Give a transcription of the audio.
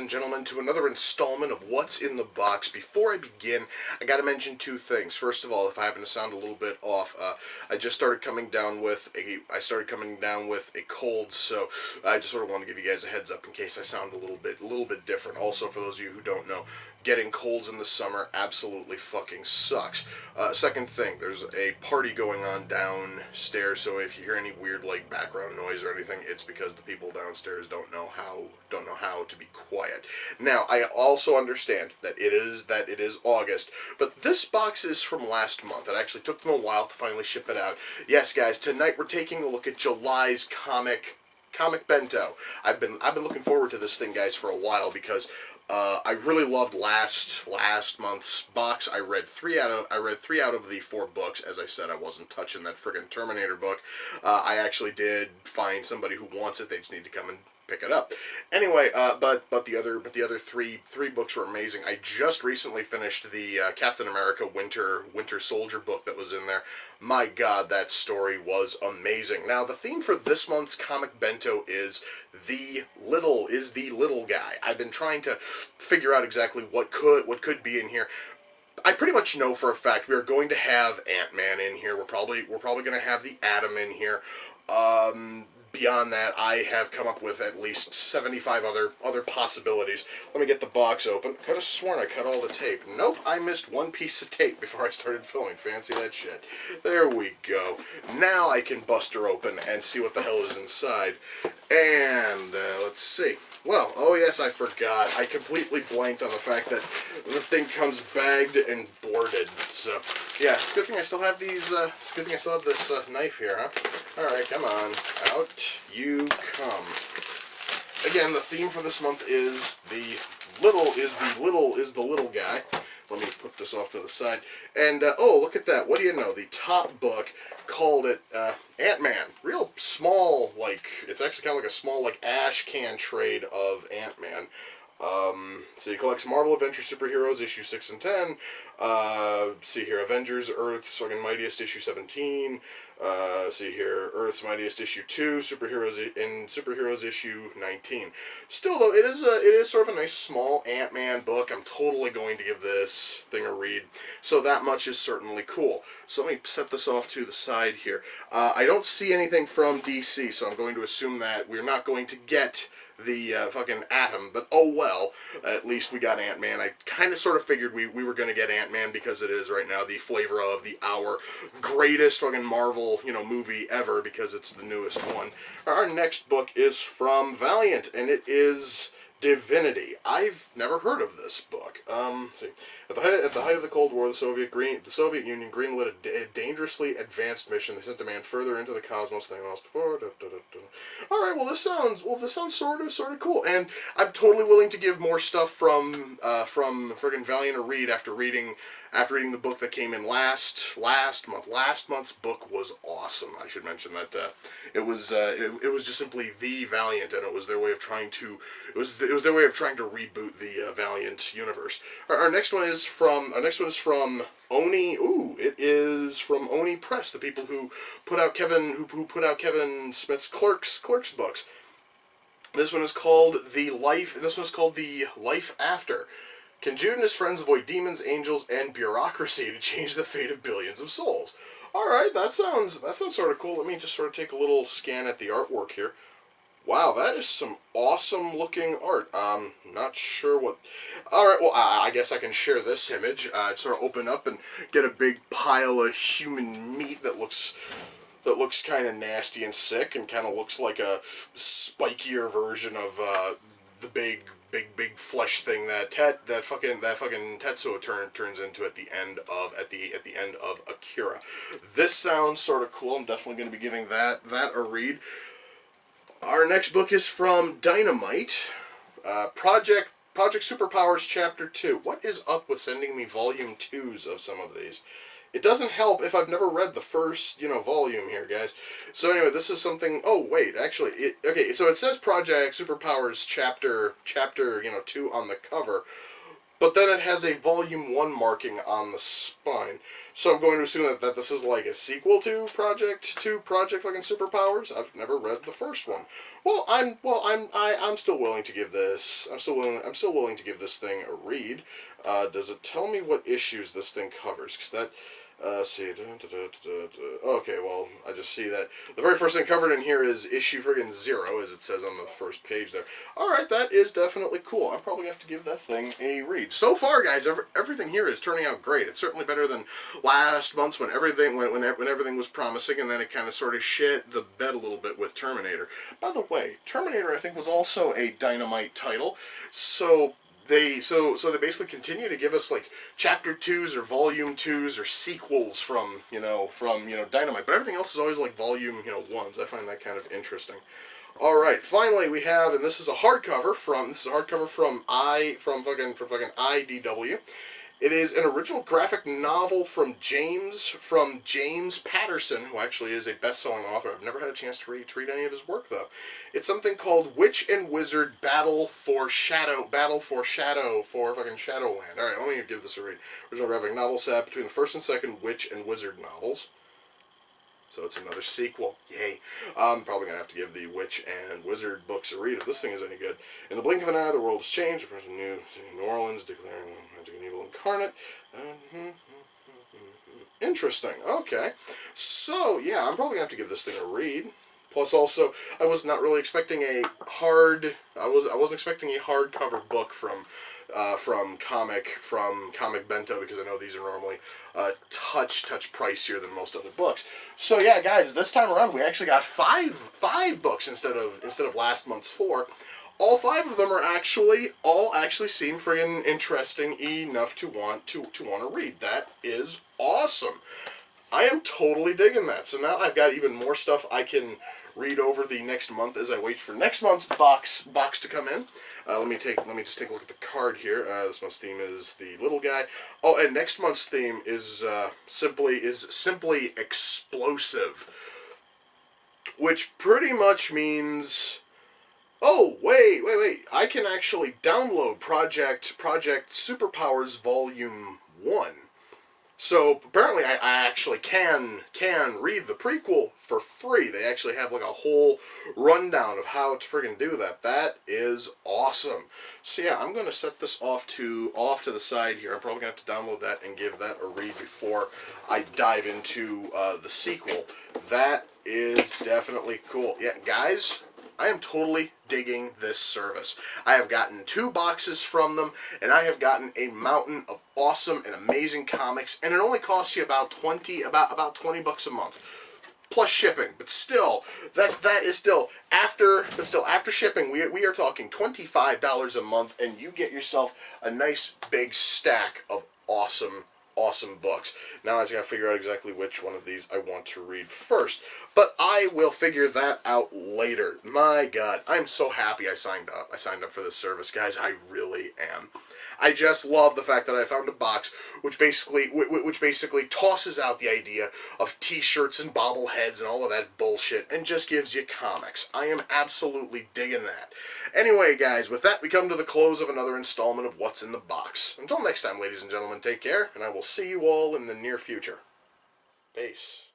and gentlemen, to another installment of What's in the Box. Before I begin, I gotta mention two things. First of all, if I happen to sound a little bit off, I started coming down with a cold, so I just sort of want to give you guys a heads up in case I sound a little bit different. Also, for those of you who don't know, getting colds in the summer absolutely fucking sucks. Second thing, there's a party going on downstairs, so if you hear any weird background noise or anything, it's because the people downstairs don't know how to be quiet. Now, I also understand that it is August, but this box is from last month. It actually took them a while to finally ship it out. Yes, guys, tonight we're taking a look at July's Comic Bento. I've been looking forward to this thing, guys, for a while because I really loved last month's box. I read three out of the 4 books. As I said, I wasn't touching that friggin' Terminator book. I actually did find somebody who wants it. They just need to come and pick it up. Anyway, but the other three books were amazing. I just recently finished the Captain America Winter Soldier book that was in there. My God, that story was amazing. Now, the theme for this month's Comic Bento is the little guy. I've been trying to figure out exactly what could be in here. I pretty much know for a fact we are going to have Ant-Man in here. We're probably going to have the Atom in here. Beyond that, I have come up with at least 75 other possibilities. Let me get the box open. Could have sworn I cut all the tape. Nope, I missed one piece of tape before I started filming. Fancy that shit. There we go. Now I can bust her open and see what the hell is inside. And, let's see. Well, oh yes, I forgot. I completely blanked on the fact that the thing comes bagged and boarded. So, yeah, good thing I still have these, good thing I still have this knife here, huh? Alright, come on. Out you come. Again, the theme for this month is the little guy. Let me put this off to the side. And, oh, look at that. What do you know? The top book called it Ant-Man. Real small, it's actually kind of like a small, ash can trade of Ant-Man. So he collects Marvel Adventure Superheroes, issue 6 and 10. See here, Avengers, Earth's fucking Mightiest, issue 17. See here, Earth's Mightiest, issue 2, Superheroes, issue 19. Still, though, it is sort of a nice small Ant-Man book. I'm totally going to give this thing a read. So that much is certainly cool. So let me set this off to the side here. I don't see anything from DC, so I'm going to assume that we're not going to get the fucking Atom, but oh well, at least we got Ant-Man. I kind of sort of figured we were going to get Ant-Man because it is right now the flavor of the hour, greatest fucking Marvel, movie ever because it's the newest one. Our next book is from Valiant, and it is Divinity. I've never heard of this book. Let's see. At the height of the Cold War, the Soviet Union greenlit a dangerously advanced mission. They sent a man further into the cosmos than anyone else before. All right, well this sounds sort of cool, and I'm totally willing to give more stuff from friggin' Valiant a read after reading the book that came in last month. Last month's book was awesome. I should mention that it was just simply the Valiant, and it was their way of trying to reboot the Valiant universe. Our next one is from Oni. Ooh, it is from Oni Press, the people who put out Kevin Smith's Clerks books. This one is called The Life After. Can Jude and his friends avoid demons, angels, and bureaucracy to change the fate of billions of souls? All right, that sounds sort of cool. Let me just sort of take a little scan at the artwork here. Wow, that is some awesome looking art. Not sure what. All right, well, I guess I can share this image. Sort of open up and get a big pile of human meat that looks kind of nasty and sick, and kind of looks like a spikier version of the big flesh thing that fucking Tetsuo turns into at the end of Akira. This sounds sort of cool. I'm definitely going to be giving that a read. Our next book is from Dynamite, Project Superpowers Chapter 2. What is up with sending me volume 2s of some of these? It doesn't help if I've never read the first, volume here, guys. So anyway, this is something. Oh wait, actually, okay. So it says Project Superpowers Chapter 2 on the cover. but then it has a Volume 1 marking on the spine. So I'm going to assume that this is like a sequel to Project fucking Superpowers. I've never read the first one. I'm still willing to give this. I'm still willing to give this thing a read. Does it tell me what issues this thing covers? Because that. See. Okay, well, I just see that the very first thing covered in here is issue friggin' 0, as it says on the first page there. Alright, that is definitely cool. I'm probably going to have to give that thing a read. So far, guys, everything here is turning out great. It's certainly better than last month's when everything was promising, and then it kind of sort of shit the bed a little bit with Terminator. By the way, Terminator, I think, was also a Dynamite title, so they basically continue to give us like chapter 2s or volume 2s or sequels from Dynamite, but everything else is always like volume 1s. I find that kind of interesting. All right, finally we have, and this is a hardcover from fucking IDW. It is an original graphic novel from James Patterson, who actually is a best-selling author. I've never had a chance to read any of his work, though. It's something called Witch and Wizard Battle for fucking Shadowland. All right, let me give this a read. Original graphic novel set between the first and second Witch and Wizard novels. So it's another sequel. Yay. I'm probably going to have to give the Witch and Wizard books a read if this thing is any good. In the blink of an eye, the world has changed. A person new New Orleans declaring magic and evil incarnate. Interesting. Okay. So, yeah, I'm probably going to have to give this thing a read. Plus, also, I was not really expecting I wasn't expecting a hardcover book from Comic Bento, because I know these are normally touch pricier than most other books. So yeah, guys, this time around we actually got five books instead of last month's 4. All 5 of them are all actually seem friggin' interesting enough to want to read. That is awesome. I am totally digging that. So now I've got even more stuff I can read over the next month as I wait for next month's box to come in. Let me just take a look at the card here. This month's theme is the little guy. Oh, and next month's theme is simply explosive, which pretty much means. Oh, wait. I can actually download Project Superpowers Volume 1. So apparently I actually can read the prequel for free. They actually have like a whole rundown of how to friggin' do that. That is awesome. So yeah, I'm going to set this off to the side here. I'm probably going to have to download that and give that a read before I dive into the sequel. That is definitely cool. Yeah, guys, I am totally digging this service. I have gotten 2 boxes from them, and I have gotten a mountain of awesome and amazing comics, and it only costs you about $20 a month, plus shipping. But still, that is still after shipping, we are talking $25 a month, and you get yourself a nice big stack of awesome books. Now I just gotta figure out exactly which one of these I want to read first. But I will figure that out later. My God, I'm so happy I signed up. I signed up for this service, guys. I really am. I just love the fact that I found a box which basically tosses out the idea of t-shirts and bobbleheads and all of that bullshit and just gives you comics. I am absolutely digging that. Anyway, guys, with that, we come to the close of another installment of What's in the Box. Until next time, ladies and gentlemen, take care, and I will see you all in the near future. Peace.